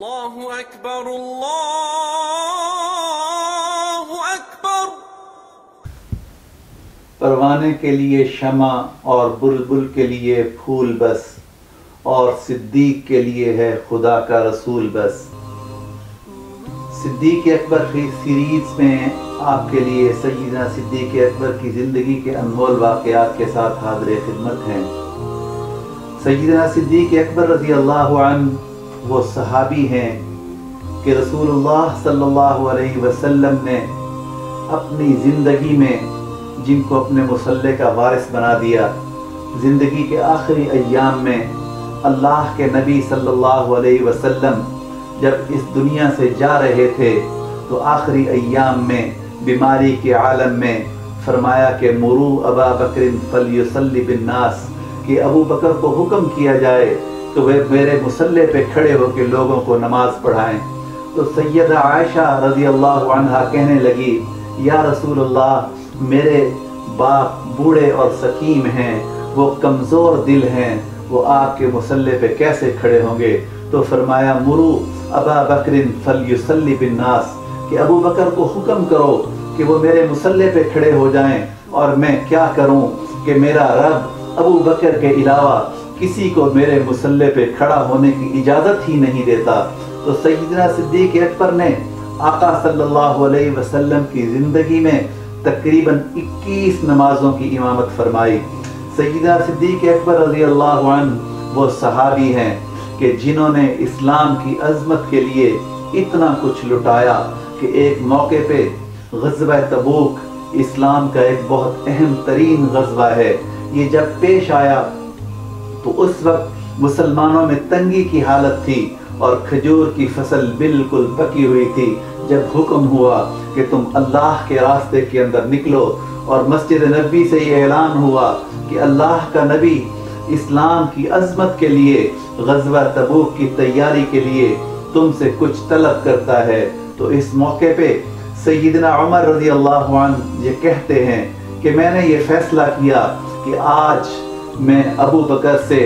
اللہ اکبر اللہ اکبر۔ پروانے کے لیے شمع اور بلبل کے لیے پھول بس، اور صدیق کے لیے ہے خدا کا رسول بس۔ صدیق اکبر کی سیریز میں آپ کے لیے سیدنا صدیق اکبر کی زندگی کے انمول واقعات کے ساتھ حاضر خدمت ہیں۔ سیدنا صدیق اکبر رضی اللہ عنہ وہ صحابی ہیں کہ رسول اللہ صلی اللہ علیہ وسلم نے اپنی زندگی میں جن کو اپنے مصلی کا وارث بنا دیا۔ زندگی کے آخری ایام میں اللہ کے نبی صلی اللہ علیہ وسلم جب اس دنیا سے جا رہے تھے تو آخری ایام میں بیماری کے عالم میں فرمایا کہ مرو ابا بکر فلیصلی بالناس، کہ ابو بکر کو حکم کیا جائے تو وہ میرے مصلی پہ کھڑے ہو کے لوگوں کو نماز پڑھائیں۔ تو سیدہ عائشہ رضی اللہ عنہا کہنے لگی، یا رسول اللہ، میرے باپ بوڑھے اور سقیم ہیں، وہ کمزور دل ہیں، وہ آپ کے مصلی پہ کیسے کھڑے ہوں گے؟ تو فرمایا مرو ابا بکر فلیصلی بالناس، کہ ابو بکر کو حکم کرو کہ وہ میرے مصلی پہ کھڑے ہو جائیں، اور میں کیا کروں کہ میرا رب ابو بکر کے علاوہ کسی کو میرے مصلی پہ کھڑا ہونے کی اجازت ہی نہیں دیتا۔ تو سیدنا صدیق اکبر نے آقا صلی اللہ علیہ وسلم کی زندگی میں تقریباً 21 نمازوں کی امامت فرمائی۔ سیدنا صدیق اکبر رضی اللہ عنہ وہ صحابی ہیں کہ جنہوں نے اسلام کی عظمت کے لیے اتنا کچھ لٹایا کہ ایک موقع پہ غزوہ تبوک اسلام کا ایک بہت اہم ترین غزوہ ہے، یہ جب پیش آیا تو اس وقت مسلمانوں میں تنگی کی حالت تھی اور کھجور کی فصل بالکل پکی ہوئی تھی۔ جب حکم ہوا کہ تم اللہ کے راستے کے اندر نکلو، اور مسجد نبوی سے یہ اعلان ہوا کہ اللہ کا نبی اسلام کی عظمت کے لیے غزوہ تبوک کی تیاری کے لیے تم سے کچھ طلب کرتا ہے، تو اس موقع پہ سیدنا عمر رضی اللہ عنہ یہ کہتے ہیں کہ میں نے یہ فیصلہ کیا کہ آج میں ابو بکر سے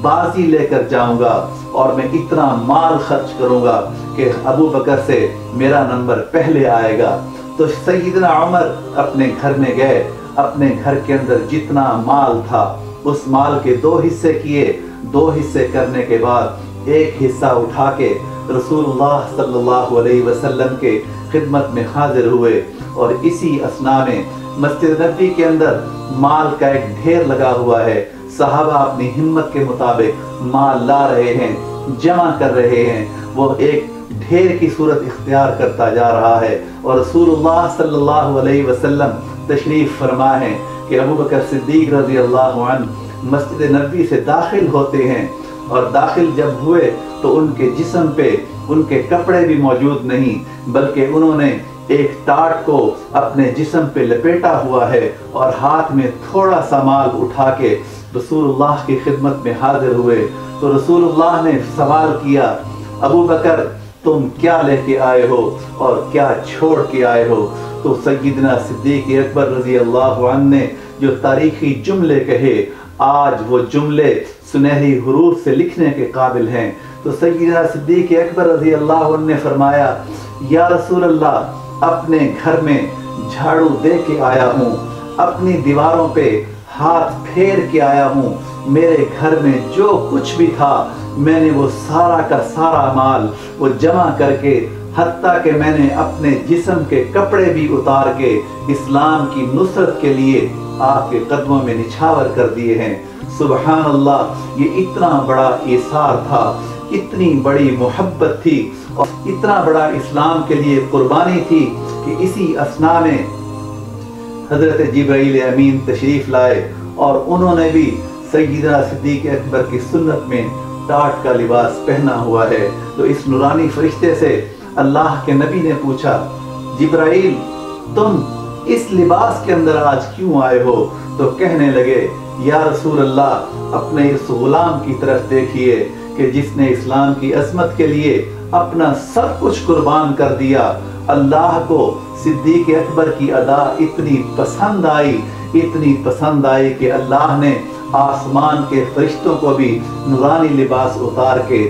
بازی لے کر جاؤں گا، اور میں اتنا مال خرچ کروں گا کہ ابو بکر سے میرا نمبر پہلے آئے گا۔ تو سیدنا عمر اپنے گھر میں گئے، اپنے گھر کے اندر جتنا مال تھا اس مال کے 2 حصے کیے، 2 حصے کرنے کے بعد ایک حصہ اٹھا کے رسول اللہ صلی اللہ علیہ وسلم کے خدمت میں حاضر ہوئے، اور اسی اثناء میں مسجد نبوی کے اندر مال کا ایک ڈھیر لگا ہوا ہے۔ صحابہ اپنی ہمت کے مطابق مال لا رہے ہیں، جمع کر رہے ہیں، وہ ایک ڈھیر کی صورت اختیار کرتا جا رہا ہے، اور رسول اللہ صلی اللہ علیہ وسلم تشریف فرما ہے کہ ابو بکر صدیق رضی اللہ عنہ مسجد نبوی سے داخل ہوتے ہیں، اور داخل جب ہوئے تو ان کے جسم پہ ان کے کپڑے بھی موجود نہیں، بلکہ انہوں نے ایک ٹاٹ کو اپنے جسم پہ لپیٹا ہوا ہے، اور ہاتھ میں تھوڑا سا مال اٹھا کے رسول اللہ کی خدمت میں حاضر ہوئے۔ تو رسول اللہ نے سوال کیا، ابو بکر تم کیا لے کے آئے ہو اور کیا چھوڑ کے آئے ہو؟ تو سیدنا صدیق اکبر رضی اللہ عنہ نے جو تاریخی جملے کہے، آج وہ جملے سنہری حروف سے لکھنے کے قابل ہیں۔ تو سیدنا صدیق اکبر رضی اللہ عنہ نے فرمایا، یا رسول اللہ، اپنے گھر میں جھاڑو دے کے آیا ہوں، اپنی دیواروں پہ ہاتھ پھیر کے آیا ہوں، میرے گھر میں جو کچھ بھی تھا میں نے وہ سارا کا سارا مال وہ جمع کر کے، حتیٰ کہ میں نے اپنے جسم کے کپڑے بھی اتار کے اسلام کی نصرت کے لیے آپ کے قدموں میں نچھاور کر دیے ہیں۔ سبحان اللہ، یہ اتنا بڑا ایثار تھا، اتنی بڑی محبت تھی، اور اتنا بڑا اسلام کے لیے قربانی تھی کہ اسی اثناء میں حضرت جبرائیل امین تشریف لائے، اور انہوں نے بھی سیدنا صدیق اکبر کی سنت میں ٹاٹ کا لباس پہنا ہوا ہے۔ تو اس نورانی فرشتے سے اللہ کے نبی نے پوچھا، جبرائیل تم اس لباس کے اندر آج کیوں آئے ہو؟ تو کہنے لگے، یا رسول اللہ، اپنے اس غلام کی طرف دیکھیے کہ جس نے اسلام کی عظمت کے لیے اپنا سب کچھ قربان کر دیا۔ اللہ کو صدیق اکبر کی ادا اتنی پسند آئی کہ اللہ نے آسمان کے فرشتوں کو بھی نورانی لباس اتار کے